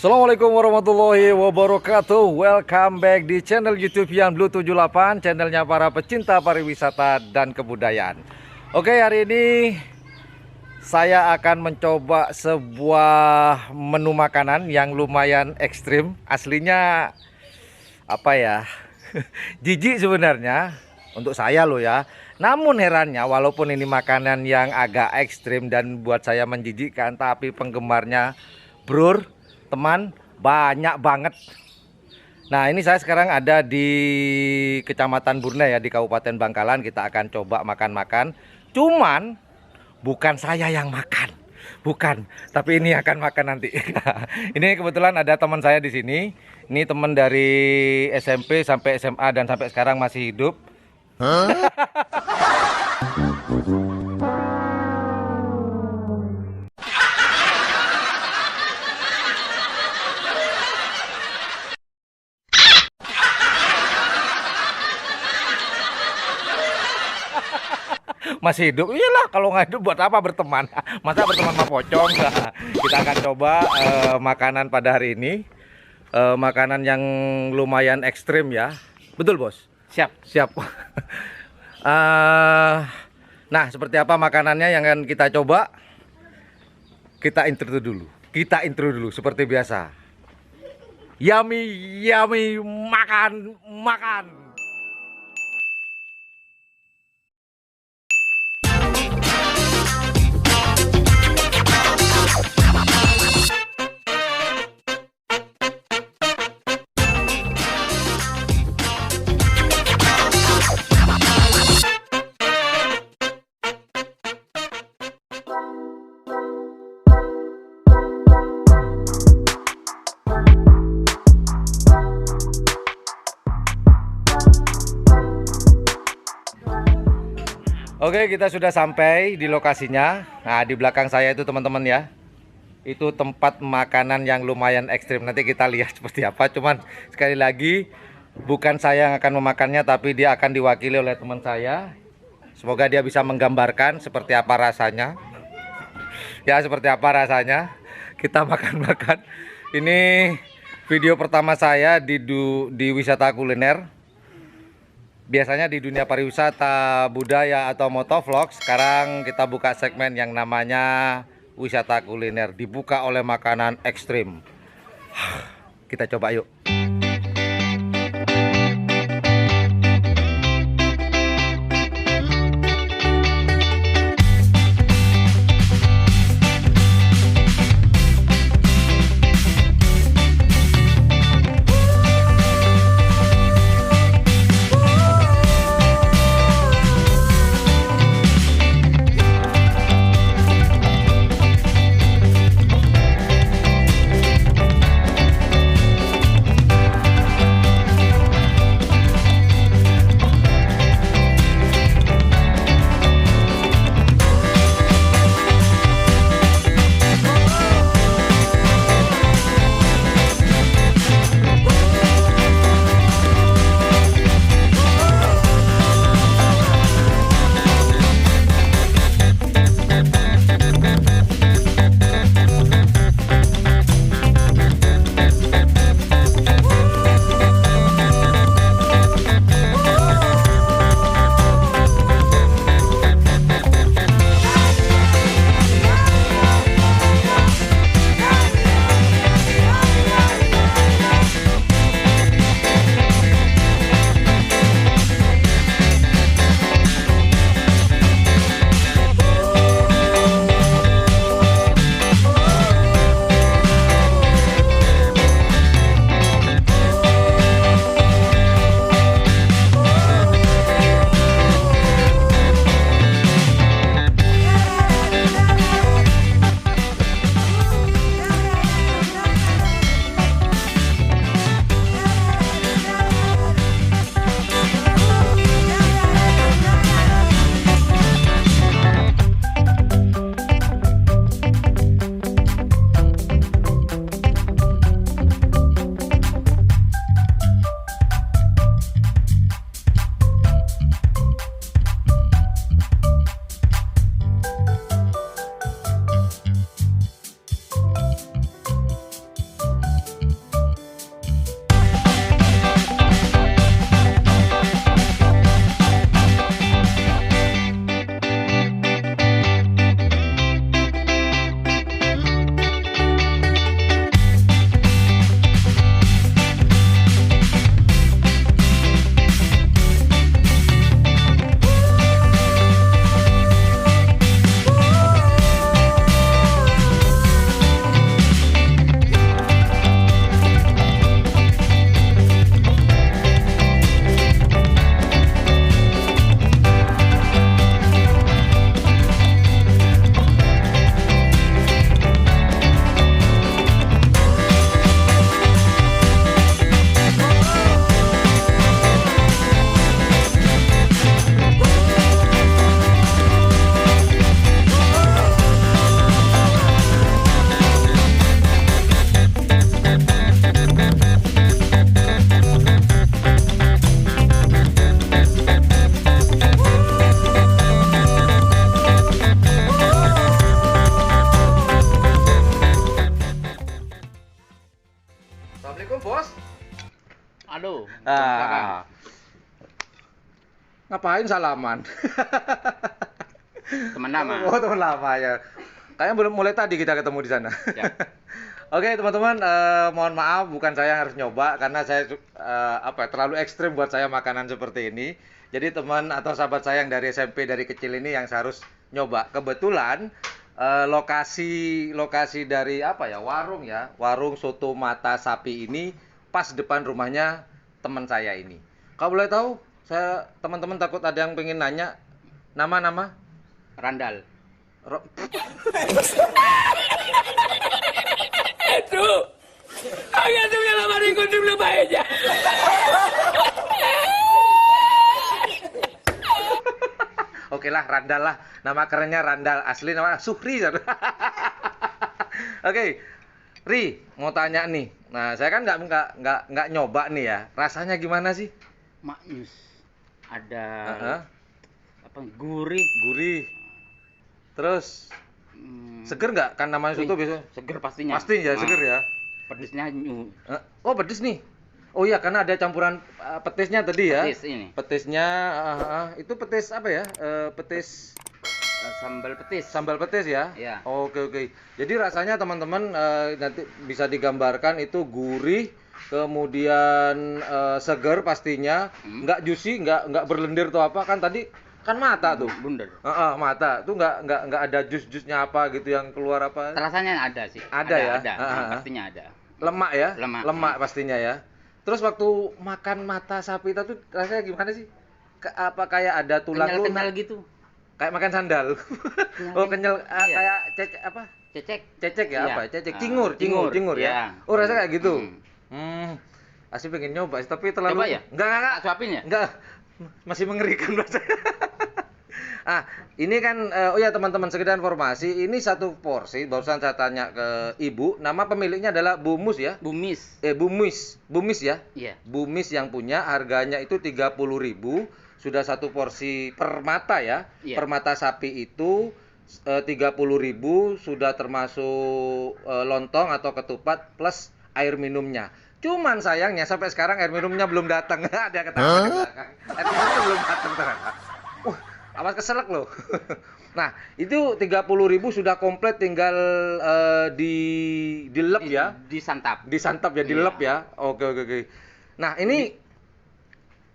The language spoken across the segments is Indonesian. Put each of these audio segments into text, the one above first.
Assalamualaikum warahmatullahi wabarakatuh. Welcome back di channel YouTube Yan Blue 78, channelnya para pecinta pariwisata dan kebudayaan. Oke, hari ini saya akan mencoba sebuah menu makanan yang lumayan ekstrim. Aslinya apa ya? Jijik sebenarnya untuk saya loh ya. Namun herannya, walaupun ini makanan yang agak ekstrim dan buat saya menjijikkan, tapi penggemarnya brur, teman, banyak banget. Nah, ini saya sekarang ada di Kecamatan Burne ya, di Kabupaten Bangkalan. Kita akan coba makan-makan. Cuman bukan saya yang makan, bukan, tapi ini akan makan nanti. Ini kebetulan ada teman saya di sini. Ini teman dari SMP sampai SMA dan sampai sekarang masih hidup. Masih hidup, iyalah, kalau nggak hidup buat apa berteman? Masa berteman sama pocong? Kita akan coba makanan pada hari ini, makanan yang lumayan ekstrim ya. Betul bos? Siap, siap. Nah, seperti apa makanannya yang akan kita coba? Kita intro dulu seperti biasa. Yummy, yummy, makan, makan. Oke, kita sudah sampai di lokasinya. Nah, di belakang saya itu teman-teman ya, itu tempat makanan yang lumayan ekstrim. Nanti kita lihat seperti apa. Cuman sekali lagi, bukan saya yang akan memakannya, tapi dia akan diwakili oleh teman saya. Semoga dia bisa menggambarkan seperti apa rasanya. Ya, seperti apa rasanya. Kita makan-makan. Ini video pertama saya di wisata kuliner. Biasanya di dunia pariwisata, budaya, atau motovlog. Sekarang kita buka segmen yang namanya wisata kuliner, dibuka oleh makanan ekstrim. Kita coba yuk. Assalamualaikum, Bos. Aduh. Ngapain salaman? Teman lama. Oh, teman lama ya. Kayaknya belum mulai tadi kita ketemu di sana. Ya. Oke, teman-teman, mohon maaf bukan saya yang harus nyoba karena saya terlalu ekstrim buat saya makanan seperti ini. Jadi teman atau sahabat saya yang dari SMP dari kecil ini yang saya harus nyoba. Kebetulan lokasi dari warung soto mata sapi ini pas depan rumahnya teman saya ini. Kalau boleh tahu, teman-teman takut ada yang pengen nanya nama. Randal. Itu agak tuh yang lama dikunci belum aja. Oke lah, Randal lah. Nama kerennya Randal. Asli nama Suhri. Oke, Ri, mau tanya nih. Nah, saya kan nggak nyoba nih ya. Rasanya gimana sih? Maknyus. Ada apa? Gurih. Terus seger nggak? Kan namanya soto biasa. Seger pastinya. Pasti ya, seger ya. Pedesnya nyu. Oh, pedes nih. Oh iya, karena ada campuran petisnya tadi ya. Petis ini. Petisnya itu petis apa ya? Petis Sambal petis ya? Iya. Oke. Jadi rasanya teman-teman nanti bisa digambarkan itu gurih, kemudian seger pastinya, nggak juicy, nggak berlendir atau apa kan tadi kan mata tuh. Blunder. Mata tuh nggak ada jus-jusnya apa gitu yang keluar apa? Rasanya ada sih. Ada ya? Ada. Pastinya ada. Lemak ya? Lemak. Pastinya ya. Terus waktu makan mata sapi itu rasanya gimana sih? Apa kayak ada tulang Kenyal gitu. Kayak makan sandal. Oh, kenyal Iya. kayak cecek apa? Cecek ya? Iya. Apa? Cecek cingur ya. Iya. Oh, rasanya kayak gitu. Asli pengen nyoba tapi terlalu Coba ya? Enggak. Suapin ya? Enggak. Masih mengerikan rasanya. Ini kan teman-teman sekedar informasi, ini satu porsi barusan saya tanya ke Ibu, nama pemiliknya adalah Bumus ya? Bumis. Bumis ya? Iya. Bumis yang punya, harganya itu 30.000, sudah satu porsi per mata ya. Iya. Per mata sapi itu 30.000 sudah termasuk lontong atau ketupat plus air minumnya. Cuman sayangnya sampai sekarang air minumnya belum datang. Ada ketawa di belakang. Air minumnya belum datang ternyata. Awas keselak loh. Nah, itu 30.000 sudah komplit, tinggal dilep ya. Disantap Ya, dilep ya. Oke. Nah, ini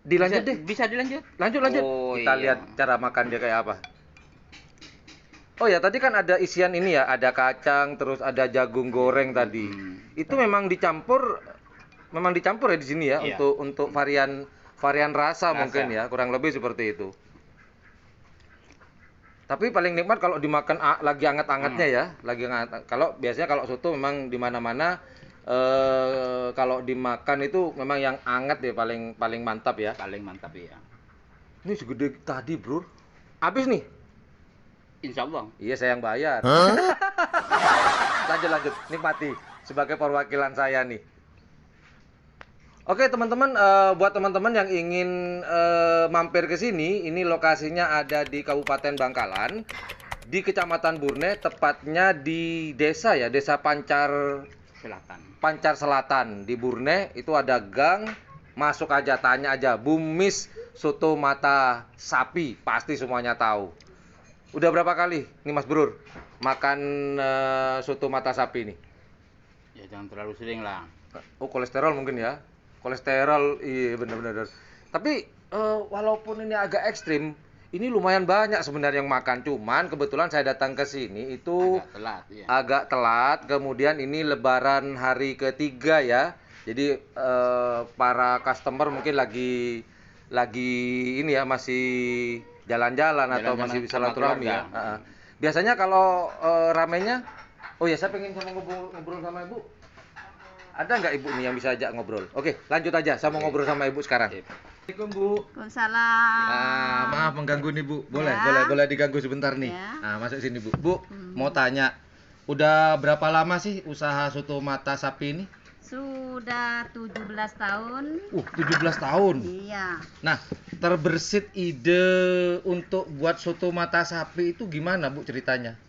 dilanjut deh. Bisa dilanjut. Lanjut. Oh, Kita iya. lihat cara makan dia kayak apa. Oh ya, tadi kan ada isian ini ya, ada kacang, terus ada jagung goreng tadi. Itu memang dicampur ya di sini ya. Iya. Untuk varian rasa mungkin ya, kurang lebih seperti itu. Tapi paling nikmat kalau dimakan lagi anget-angetnya ya, lagi anget. Kalau biasanya kalau soto memang di mana-mana kalau dimakan itu memang yang anget ya paling mantap ya. Paling mantap ya. Ini segede tadi, Bro. Habis nih. Insya Allah. Iya, saya yang bayar. Lanjut, nikmati sebagai perwakilan saya nih. Oke teman-teman, buat teman-teman yang ingin mampir ke sini, ini lokasinya ada di Kabupaten Bangkalan, di Kecamatan Burne, tepatnya di desa Pancar Selatan di Burne. Itu ada gang, masuk aja, tanya aja, Bumis Soto Mata Sapi, pasti semuanya tahu. Udah berapa kali nih Mas Brur makan soto mata sapi nih? Ya jangan terlalu sering lah. Oh, kolesterol mungkin ya? Kolesterol, iya benar-benar. Tapi walaupun ini agak ekstrim, ini lumayan banyak sebenarnya yang makan. Cuman kebetulan saya datang ke sini itu agak telat. Kemudian ini Lebaran hari ketiga ya. Jadi para customer mungkin lagi ini ya, masih jalan-jalan atau masih bisa silaturahmi ya. Biasanya kalau ramenya, oh ya saya pengen ngobrol sama Ibu. Ada nggak Ibu nih yang bisa ajak ngobrol? Oke, lanjut aja. Saya mau ngobrol sama Ibu sekarang. Assalamualaikum Bu. Waalaikumsalam. Maaf mengganggu nih Bu. Boleh diganggu sebentar nih. Ya. Nah, masuk sini Bu. Bu, mau tanya, udah berapa lama sih usaha soto mata sapi ini? Sudah 17 tahun. 17 tahun. Iya. Nah, terbersit ide untuk buat soto mata sapi itu gimana Bu ceritanya?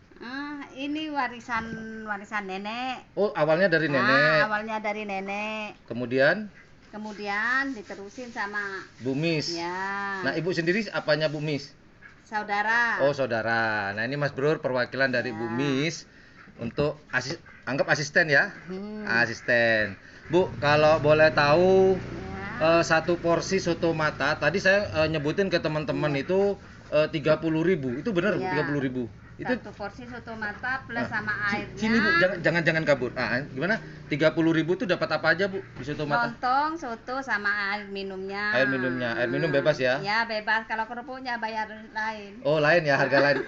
ini warisan nenek. Oh, awalnya dari nenek. Awalnya dari nenek. Kemudian Kemudian diterusin sama Bu Mis. ya Nah, Ibu sendiri apanya Bu Mis? saudara. Oh, saudara. Nah, ini Mas Bro perwakilan dari Bu Mis untuk anggap asisten ya. Asisten. Bu, kalau boleh tahu Ya. satu porsi soto mata, tadi saya nyebutin ke teman-teman itu 30.000. Itu benar Bu, Iya. 30.000. Itu Satu porsi soto mata plus sama airnya. sini Bu, jangan kabur. Gimana? 30.000 itu dapat apa aja Bu di soto mata? Lontong, soto sama air minumnya. Air minumnya. Air minum bebas ya? Ya bebas. Kalau kerupuknya bayar lain. Oh, lain ya, harga lain.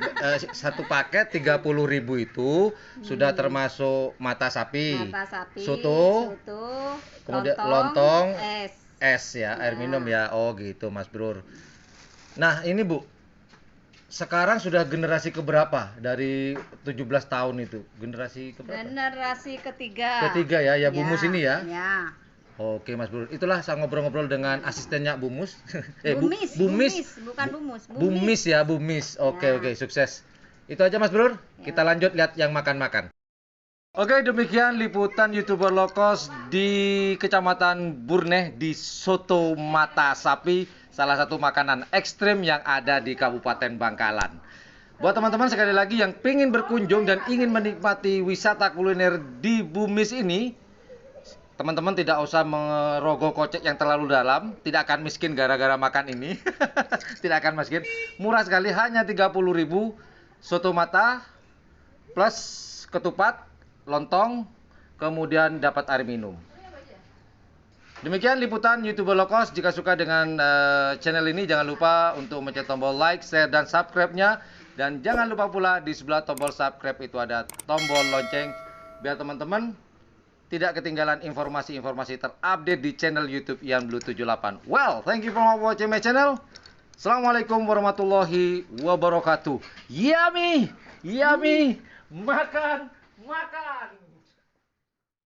Satu paket 30.000 itu sudah termasuk mata sapi. Mata sapi, Soto, kemudian lontong, es. ya, air minum ya. Oh, gitu Mas Bro. Nah, ini Bu. Sekarang sudah generasi keberapa dari 17 tahun itu? Generasi keberapa? Generasi ketiga. Ketiga ya, Bu Mus ini ya. Ya. Oke Mas Bro. Itulah saya ngobrol-ngobrol dengan asistennya Bu Mus. Bumis, bukan bumus. Bu Mis ya, Bu Mis. Oke, Ya. sukses. Itu aja Mas Bro. Kita lanjut lihat yang makan-makan. Oke, demikian liputan YouTuber Lokos di Kecamatan Burneh di Soto Mata Sapi, salah satu makanan ekstrim yang ada di Kabupaten Bangkalan. Buat teman-teman sekali lagi yang ingin berkunjung dan ingin menikmati wisata kuliner di Bumis ini, teman-teman tidak usah merogoh kocek yang terlalu dalam, tidak akan miskin gara-gara makan ini. Tidak akan miskin. Murah sekali, hanya 30.000 soto mata plus ketupat, lontong, kemudian dapat air minum. Demikian liputan YouTuber Lokos. Jika suka dengan channel ini, jangan lupa untuk mencet tombol like, share, dan subscribe-nya. Dan jangan lupa pula di sebelah tombol subscribe itu ada tombol lonceng, biar teman-teman tidak ketinggalan informasi-informasi terupdate di channel YouTube Ian Blue 78. Well, thank you for watching my channel. Assalamualaikum warahmatullahi wabarakatuh. Yummy, yummy, makan.